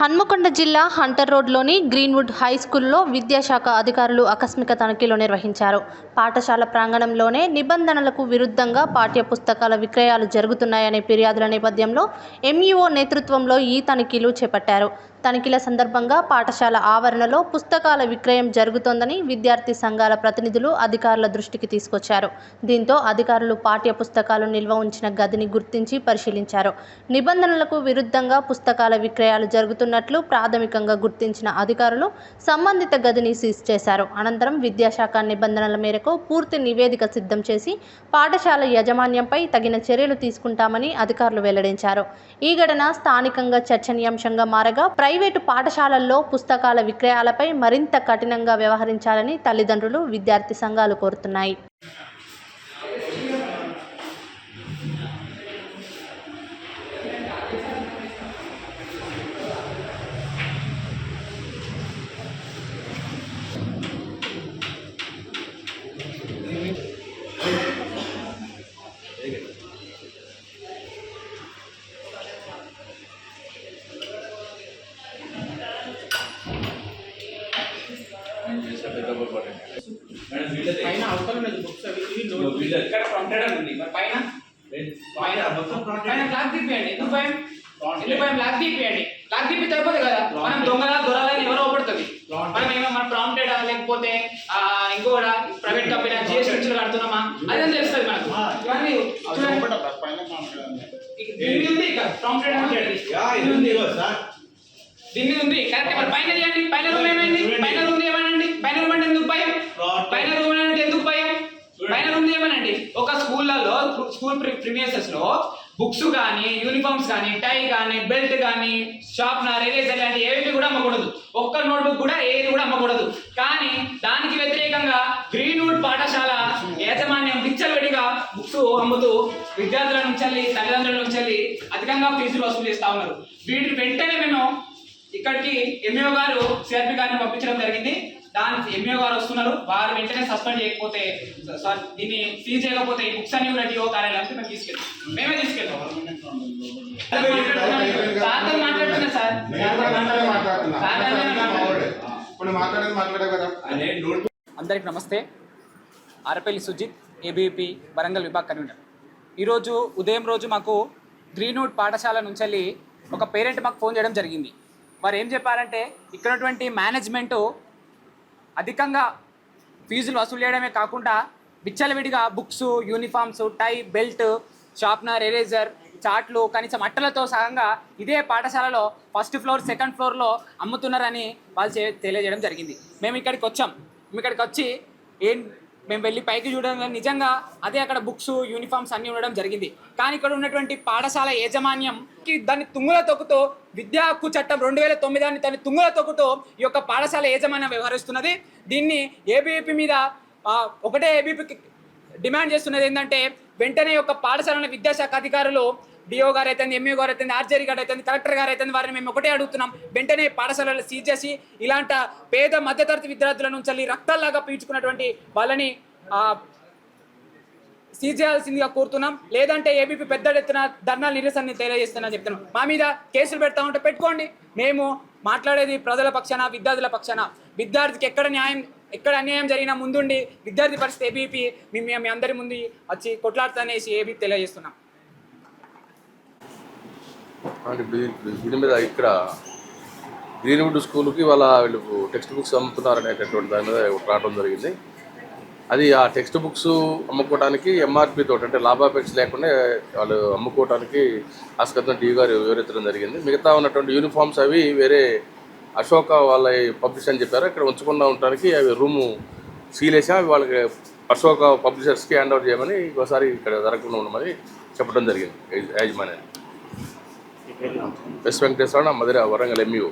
హన్మకొండ జిల్లా హంటర్ రోడ్లోని Greenwood high స్కూల్లో విద్యాశాఖ అధికారులు ఆకస్మిక తనిఖీలు నిర్వహించారు. పాఠశాల ప్రాంగణంలోనే నిబంధనలకు విరుద్ధంగా పాఠ్య పుస్తకాల విక్రయాలు జరుగుతున్నాయనే ఫిర్యాదుల నేపథ్యంలో ఎంఈఓ నేతృత్వంలో ఈ తనిఖీలు చేపట్టారు. తనిఖీల సందర్భంగా పాఠశాల ఆవరణలో పుస్తకాల విక్రయం జరుగుతోందని విద్యార్థి సంఘాల ప్రతినిధులు అధికారుల దృష్టికి తీసుకొచ్చారు. దీంతో అధికారులు పాఠ్య పుస్తకాలు నిల్వ ఉంచిన గదిని గుర్తించి పరిశీలించారు. నిబంధనలకు విరుద్ధంగా పుస్తకాల విక్రయాలు జరుగుతున్నట్లు ప్రాథమికంగా గుర్తించిన అధికారులు సంబంధిత గదిని సీజ్ చేశారు. అనంతరం విద్యాశాఖ నిబంధనల మేరకు పూర్తి నివేదిక సిద్ధం చేసి పాఠశాల యాజమాన్యంపై తగిన చర్యలు తీసుకుంటామని అధికారులు వెల్లడించారు. ఈ ఘటన స్థానికంగా చర్చనీయాంశంగా మారగా ప్రైవేటు పాఠశాలల్లో పుస్తకాల విక్రయాలపై మరింత కఠినంగా వ్యవహరించాలని తల్లిదండ్రులు, విద్యార్థి సంఘాలు కోరుతున్నాయి. పైన అవతల ఉన్నది బుక్స్ అవి ఇవి నోట్ ఇక్కడ ప్రాంప్టెడ్ ఉంది మరి పైన పైన మొత్తం పైన లాక్ తిప్పేయండి. ఎందుకు భయం లాక్ తిప్పేయండి. లాక్ తిప్పి సరిపోదు కదా. మనం దొరాలని ఎవరో పడుతుంది. మనం ఏమో మన ప్రాంప్టెడ్ లేకపోతే ఇంకోటి ప్రైవేట్ కంపెనీ జిఎస్టీ నుంచి కడుతున్నామా అదే తెలుస్తుంది మనకు. ఇవన్నీ దీని ఉంది ప్రాంప్టెడ్ అంటే దీని ఉంది కరెక్ట్. మరి పైన చేయండి. పైన రూమ్ ఏమైంది? పైన రూమ్ ఏమనండి? పైన రూమ్ అంటే ఎందుకు భయం? పైన రూమ్ అంటే ఎందుకు భయం? పైన రూమ్ ఏమనండి? ఒక స్కూళ్ళలో స్కూల్ ప్రీమియసెస్ లో బుక్స్ కానీ, యూనిఫామ్స్ కానీ, టై కానీ, బెల్ట్ కానీ, షార్ప్నర్, ఎరేజర్ లాంటి ఏవి కూడా అమ్మకూడదు. ఒక్క నోట్బుక్ కూడా ఏది కూడా అమ్మకూడదు. కానీ దానికి వ్యతిరేకంగా గ్రీన్వుడ్ పాఠశాల యాజమాన్యం విచ్చలవిడిగా బుక్స్ అమ్ముతూ విద్యార్థుల నుంచి తల్లిదండ్రుల నుంచి అధికంగా ఫీజులు వసూలు చేస్తా ఉన్నారు. వీటిని వెంటనే మేము ఇక్కడికి ఎంఈఓ గారు సిఆర్పి గారిని పంపించడం జరిగింది. దానికి ఎంఈఓ గారు వస్తున్నారు. వారు వెంటనే సస్పెండ్ చేయకపోతే దీన్ని సీజ్ చేయకపోతే ఈ బుక్స్ అన్ని కూడా డిఓ కార్యాలయానికి మేము తీసుకెళ్తాం. మేమే తీసుకెళ్తాం. మాట్లాడుతున్నా సార్. అందరికి నమస్తే. ఆరపల్లి సుజిత్, ఏబీపీ వరంగల్ విభాగ్ కన్వీనర్. ఈరోజు ఉదయం రోజు మాకు గ్రీన్వుడ్ పాఠశాల నుంచి ఒక పేరెంట్ మాకు ఫోన్ చేయడం జరిగింది. వారు ఏం చెప్పారంటే ఇక్కడ ఉన్నటువంటి మేనేజ్మెంటు అధికంగా ఫీజులు వసూలు చేయడమే కాకుండా విచ్చలవిడిగా బుక్స్, యూనిఫామ్స్, టై, బెల్ట్, షార్ప్నర్, ఎరేజర్, చాట్లు, కనీసం అట్టలతో సహంగా ఇదే పాఠశాలలో ఫస్ట్ ఫ్లోర్, సెకండ్ ఫ్లోర్లో అమ్ముతున్నారని వాళ్ళు తెలియజేయడం జరిగింది. మేము ఇక్కడికి వచ్చి మేము వెళ్ళి పైకి చూడడం నిజంగా అదే అక్కడ బుక్స్, యూనిఫామ్స్ అన్నీ ఉండడం జరిగింది. కానీ ఇక్కడ ఉన్నటువంటి పాఠశాల యాజమాన్యంకి దాన్ని తుంగుల తొక్కుతో విద్యా హక్కు చట్టం 2009 దాన్ని తుంగుల తొక్కుతో ఈ యొక్క పాఠశాల యాజమాన్యం వ్యవహరిస్తున్నది. దీన్ని ఏబీపీ మీద ఒకటే ఏబీపీకి డిమాండ్ చేస్తున్నది ఏంటంటే వెంటనే యొక్క పాఠశాల విద్యాశాఖ అధికారులు డిఓ గారు అయితే, ఎంఈఓ గారు అయితే, ఆర్జేడీ గారు అయితే, కలెక్టర్ గారు అయితే వారిని మేము ఒకటే అడుగుతున్నాం. వెంటనే పాఠశాలలో సీజ్ చేసి ఇలాంటి పేద మధ్యతరగతి విద్యార్థుల నుంచి రక్తాల్లాగా పీల్చుకున్నటువంటి వాళ్ళని సీజ్ చేయాల్సిందిగా కోరుతున్నాం. లేదంటే ఏబీపీ పెద్ద ఎత్తున ధర్నాలు నిరసనని తెలియజేస్తున్నా చెప్తున్నాం. మా మీద కేసులు పెడతా ఉంటే పెట్టుకోండి. మేము మాట్లాడేది ప్రజల పక్షాన, విద్యార్థుల పక్షాన. విద్యార్థికి ఎక్కడ అన్యాయం జరిగినా ముందుండి విద్యార్థి పరిస్థితి ఏబీపీ మీ అందరి ముందు వచ్చి కొట్లాడుతానేసి ఏబీపీ తెలియజేస్తున్నాం. దీని మీద ఇక్కడ గ్రీన్వుడ్ స్కూల్కి వీళ్ళు టెక్స్ట్ బుక్స్ అమ్ముతున్నారనేటటువంటి దాని మీద రావడం జరిగింది. అది ఆ టెక్స్ట్ బుక్స్ అమ్ముకోవడానికి ఎంఆర్పి తోటి అంటే లాభాపేక్ష లేకుండా వాళ్ళు అమ్ముకోవడానికి ఆస్కారం టీవీ గారు వివరించడం జరిగింది. మిగతా ఉన్నటువంటి యూనిఫామ్స్ అవి వేరే అశోక వాళ్ళ పబ్లిష్ అని చెప్పారు. ఇక్కడ ఉంచకుండా ఉండడానికి అవి రూము సీల్ వేసి అవి వాళ్ళకి అశోక పబ్లిషర్స్కి హ్యాండ్ ఓవర్ చేయమని ఇంకోసారి ఇక్కడ జరగకుండా ఉండమని చెప్పడం జరిగింది యాజమాన్యాన్ని. ఎస్ వెంకటేశ్వర, మధుర, వరంగల్ ఎంఈఓ.